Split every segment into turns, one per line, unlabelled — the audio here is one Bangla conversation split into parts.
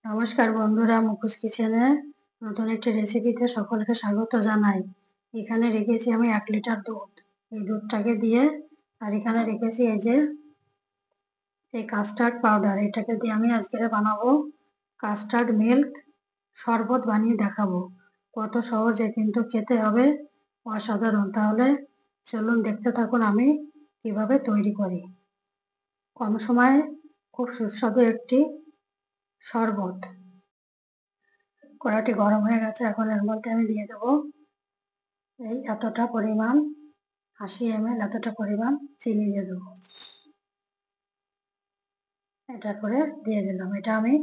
নমস্কার বন্ধুরা, মুখোশ কিচেনে নতুন একটি রেসিপিতে সকলকে স্বাগত জানাই। এখানে রেখেছি আমি 1 লিটার দুধ। এই দুধটাকে দিয়ে আর এখানে রেখেছি এই কাস্টার্ড পাউডার। এটাকে দিয়ে আমি আজকে বানাবো কাস্টার্ড মিল্ক শরবত বানিয়ে দেখাবো। কত সহজে, কিন্তু খেতে হবে অসাধারণ। তাহলে চলুন দেখতে থাকুন আমি কিভাবে তৈরি করি। কম সময়ে খুব সুস্বাদু একটি শরবত। কড়াটি গরম হয়ে গেছে, এখন এর মধ্যে আমি দিয়ে দেবো এই এতটা পরিমাণ 80 ml এতটা পরিমাণ চিনি দিয়ে দেবো। এটা করে দিয়ে দিলাম। এটা আমি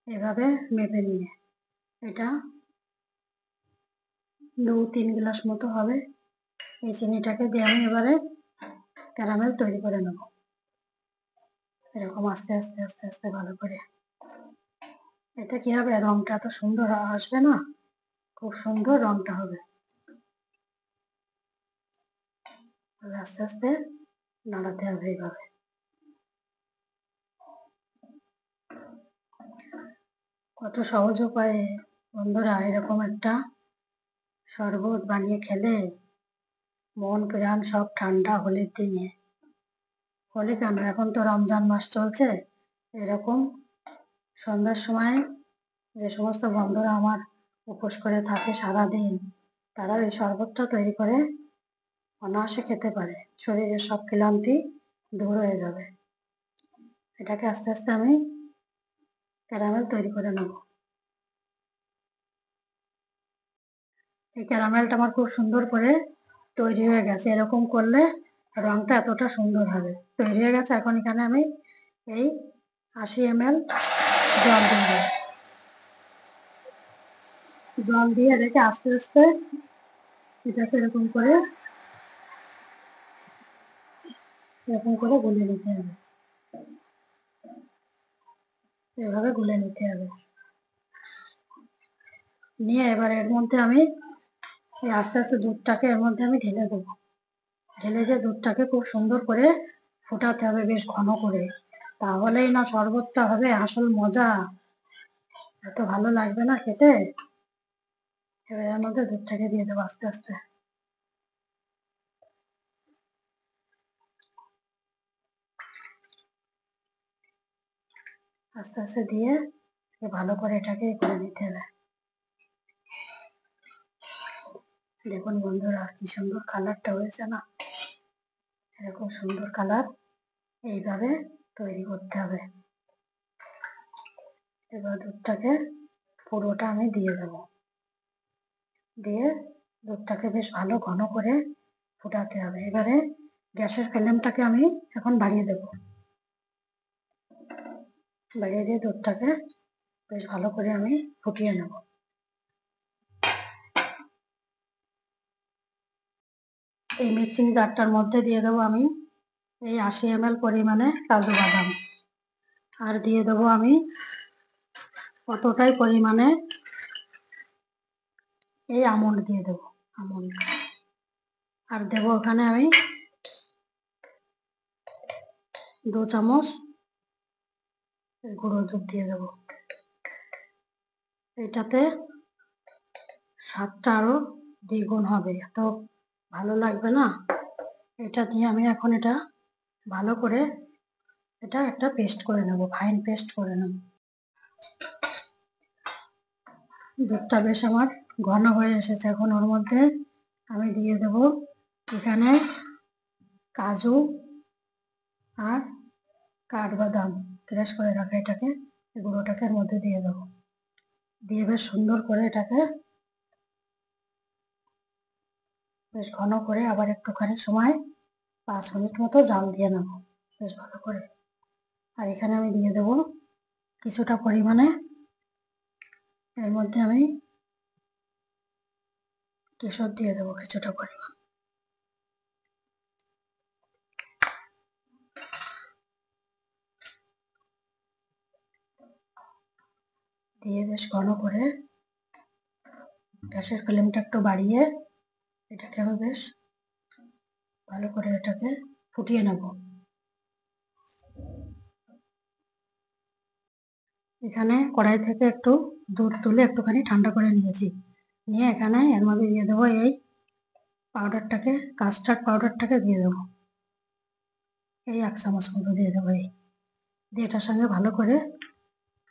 এভাবে মেপে নিয়ে এটা 2-3 গ্লাস মতো হবে। এই চিনিটাকে দিয়ে আমি এবারে ক্যারামেল তৈরি করে নেব। এরকম আস্তে আস্তে আস্তে আস্তে ভালো করে। এতে কি হবে, রংটা এত সুন্দর আসবে না, খুব সুন্দর রংটা হবে। আস্তে আস্তে নাড়াতে হবে এইভাবে। কত সহজ উপায়ে বন্ধুরা এরকম একটা শরবত বানিয়ে খেলে মন প্রাণ সব ঠান্ডা। হোলির দিনে, হোলি কেন, এখন তো রমজান মাস চলছে। এরকম সন্ধ্যার সময় যে সমস্ত বন্ধুরা আমার উপোস করে থাকে সারাদিন, তারা এই শরবতটা তৈরি করে অনায়াসে খেতে পারে। শরীরের সব ক্লান্তি দূর হয়ে যাবে। এটাকে আস্তে আস্তে আমি ক্যারামেল তৈরি করে নেব। এই ক্যারামেলটা আমার খুব সুন্দর করে তৈরি হয়ে গেছে। এরকম করলে রংটা এতটা সুন্দর হবে। তৈরি হয়ে গেছে। এখন এখানে আমি এই 80 ml জল দিয়ে দেবো। জল দিয়ে রেখে আস্তে আস্তে এটাকে এরকম করে গুলে নিতে হবে। এভাবে গুলে নিতে হবে। নিয়ে এবার এর মধ্যে আমি আস্তে আস্তে দুধটাকে এর মধ্যে আমি ঢেলে দেবো। ঢেলে দিয়ে দুধটাকে খুব সুন্দর করে ফোটাতে হবে, বেশ ঘন করে। তাহলেই না শরবতটা হবে আসল মজা। এত ভালো লাগবে না খেতে। এবার এর মধ্যে দুধটাকে দিয়ে দেবো আস্তে আস্তে। আস্তে আস্তে দিয়ে ভালো করে এটাকে করে নিতে হবে। দেখুন বন্ধুরা, কি সুন্দর কালারটা হয়েছে না। এরকম সুন্দর কালার এইভাবে তৈরি করতে হবে। এবার দুধটাকে পুরোটা আমি দিয়ে দেব। দিয়ে দুধটাকে বেশ ভালো ঘন করে ফোটাতে হবে। এবারে গ্যাসের ফ্লেমটাকে আমি এখন বাড়িয়ে দেব। বাড়িয়ে দিয়ে দুধটাকে বেশ ভালো করে আমি ফুটিয়ে নেব। এই মিক্সিং জারটার মধ্যে দিয়ে দেবো আমি এই 80 ml পরিমাণে কাজু বাদাম। আর দিয়ে দেবো আমি অতটাই পরিমাণে এই আমন্ড দিয়ে দেবো। আমন্ড আর দেবো ওখানে আমি 2 চামচ গুঁড়ো দুধ দিয়ে দেবো। এটাতে স্বাদটা আরো দ্বিগুণ হবে। এত ভালো লাগবে না। এটা দিয়ে আমি এখন এটা ভালো করে এটা একটা পেস্ট করে নেব, ফাইন পেস্ট করে নেব। দুধটা বেশ আমার ঘন হয়ে এসেছে। এখন ওর মধ্যে আমি দিয়ে দেব এখানে কাজু আর কাঠবাদাম ক্রাশ করে রাখা। এটাকে গুঁড়োটাকে এর মধ্যে দিয়ে দেবো। দিয়ে বেশ সুন্দর করে এটাকে বেশ ঘন করে আবার একটুখানি সময় 5 মিনিট মতো জাল দিয়ে নেব বেশ ভালো করে। আর এখানে আমি দিয়ে দেবো কিছুটা পরিমাণে, এর মধ্যে আমি কেশর দিয়ে দেবো কিছুটা পরিমাণ। দিয়ে বেশ ঘন করে গ্যাসের ফ্লেমটা একটু বাড়িয়ে এটাকে আমি বেশ ভালো করে এটাকে ফুটিয়ে নেব। এখানে কড়াই থেকে একটু দুধ তুলে একটুখানি ঠান্ডা করে নিয়েছি, নিয়ে এখানে এর মধ্যে দিয়ে দেবো এই পাউডারটাকে, কাস্টার্ড পাউডারটাকে দিয়ে দেবো। এই 1 চামচ মতো দিয়ে দেবো। এই দিয়ে এটার সঙ্গে ভালো করে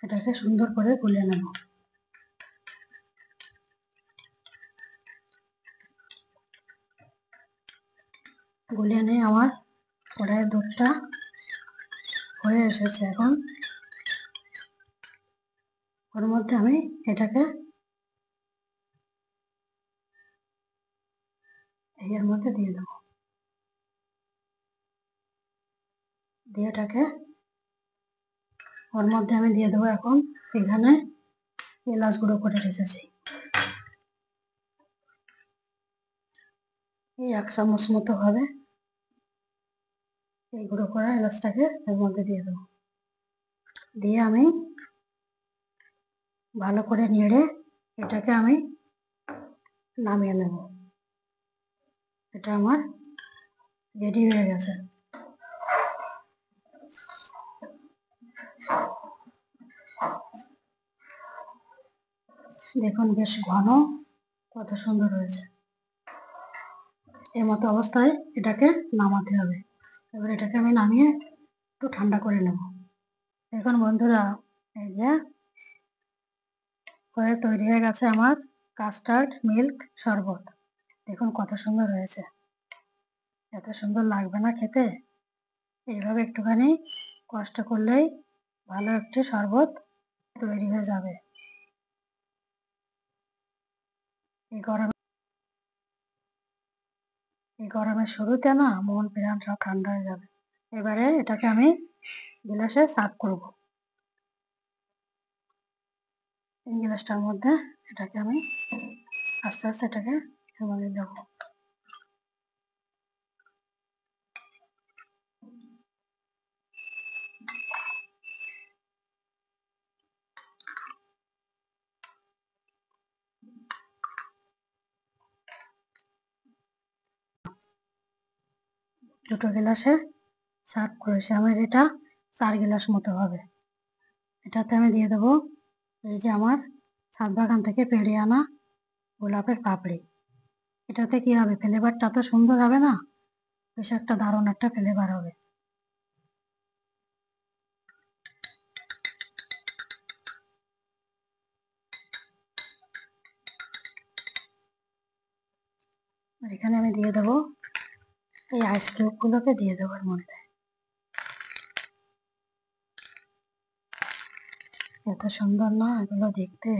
এটাকে সুন্দর করে গুলিয়ে নেব। গুলিয়ে নিয়ে আমার কড়াইয়ের দুধটা হয়ে এসেছে। এখন ওর মধ্যে আমি এটাকে এর মধ্যে দিয়ে দেবো, দিয়ে এটাকে ওর মধ্যে আমি দিয়ে দেবো এখন এখানে এলাচ গুঁড়ো করে রেখেছি, এই 1 চামচ মতো হবে। এই গুঁড়ো করা এলাচটাকে এর মধ্যে দিয়ে দেবো, দিয়ে আমি ভালো করে নেড়ে এটাকে আমি নামিয়ে নেব। এটা আমার রেডি হয়ে গেছে। দেখুন বেশ ঘন, কত সুন্দর হয়েছে। এই মতো অবস্থায় এটাকে নামাতে হবে। এবার এটাকে আমি নামিয়ে একটু ঠান্ডা করে নেব। দেখুন বন্ধুরা, এই যে হয়ে তৈরি হয়ে গেছে আমার কাস্টার্ড মিল্ক শরবত। দেখুন কত সুন্দর হয়েছে, এত সুন্দর লাগবে না খেতে? এইভাবে একটুখানি কষ্ট করলেই ভালো একটি শরবত তৈরি হয়ে যাবে। এই গরমের শুরুতে না মন প্রাণ সব ঠান্ডা হয়ে যাবে। এবারে এটাকে আমি গ্লাসে সার্ভ করব। এই গ্লাসটার মধ্যে এটাকে আমি আস্তে আস্তে এটাকে এর মধ্যে দেবো। দুটো গ্লাসে সার্ভ করেছি। আমার এটা 4 গ্লাস মতো হবে। এটাতে আমি দিয়ে দেবো এই যে আমার ছাদ বাগান থেকে পেড়ে আনা গোলাপের পাপড়ি। এটাতে কি হবে, ফ্লেভারটা তো সুন্দর হবে না? বেশ একটা দারুণ একটা ফ্লেভার হবে। আর এখানে আমি দিয়ে দেবো এই আইস কিউবগুলোকে দিয়ে দেবো এর মধ্যে। এত সুন্দর না এগুলো দেখতে,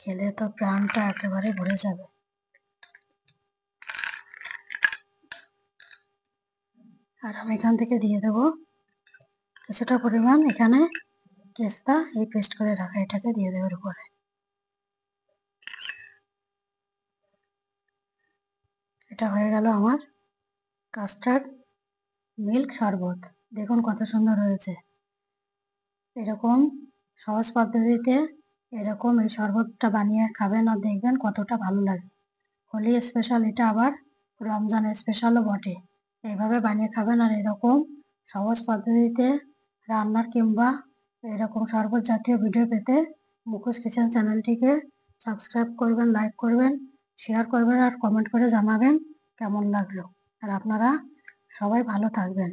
খেলে তো প্রাণটা একেবারে ভরে যাবে। আর আমি এখান থেকে দিয়ে দেবো কিছুটা পরিমাণ এখানে পেস্তা, এই পেস্ট করে রাখা এটাকে দিয়ে দেওয়ার উপরে। এটা হয়ে গেল আমার কাস্টার্ড মিল্ক শরবত। দেখুন কত সুন্দর হয়েছে। এরকম সহজ পদ্ধতিতে এরকম এই শরবতটা বানিয়ে খাবেন আর দেখবেন কতটা ভালো লাগে। হোলি স্পেশাল এটা, আবার রমজান স্পেশালও বটে। এইভাবে বানিয়ে খাবেন আর এরকম সহজ পদ্ধতিতে রান্নার কিংবা এরকম শরবত জাতীয় ভিডিও পেতে মুখোশ কিচেন চ্যানেলটিকে সাবস্ক্রাইব করবেন, লাইক করবেন, শেয়ার করবেন আর কমেন্ট করে জানাবেন কেমন লাগলো। আর আপনারা সবাই ভালো থাকবেন।